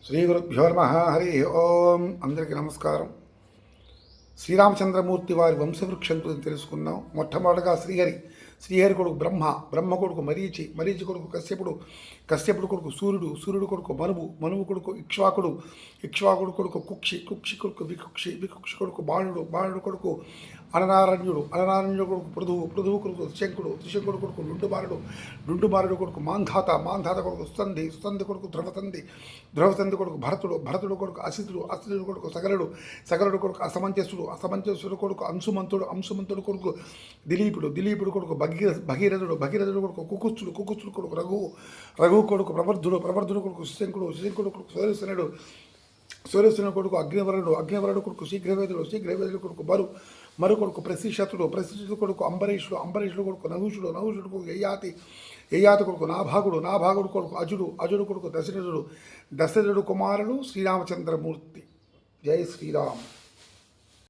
శ్రీ గురుభ్యో నమ. హరి ఓం. అందరికీ నమస్కారం. శ్రీరామచంద్రమూర్తి వారి వంశవృక్షం గురించి తెలుసుకుందాం. మొట్టమొదటిగా శ్రీహరి కొడుకు బ్రహ్మ కొడుకు మరీచి కొడుకు కశ్యపుడు కొడుకు సూర్యుడు కొడుకు మనువు కొడుకు ఇక్ష్వాకుడు కొడుకు కుక్షి కొడుకు వికుక్షి కొడుకు బాణుడు కొడుకు అననారణ్యుడు కొడుకు పృథువు కొడుకు త్రిశంకుడు కొడుకు లుండుబారుడు కొడుకు మాంధాత కొడుకు సుతంది కొడుకు ద్రవతంది కొడుకు భరతుడు కొడుకు అసితుడు కొడుకు సగలుడు కొడుకు అసమంజసుడు కొడుకు అంశుమంతుడు కొడుకు దిలీపుడు కొడుకు భగీరథుడు కొడుకు కుకుత్సుడు కొడుకు రఘువు కొడుకు ప్రవర్ధుడు కొడుకు శిశంకుడు కొడుకు సూర్యసేనుడు కొడుకు అగ్నివరుడు కొడుకు శీఘ్రవేదుడు కొడుకు మరు కొడుకు ప్రశిషతుడు కొడుకు అంబరీషుడు కొడుకు నహుషుడు కొడుకు యయాతి కొడుకు నాభాగుడు కొడుకు అజుడు కొడుకు దశరథుడు కుమారుడు శ్రీరామచంద్రమూర్తి. జై శ్రీరామ్.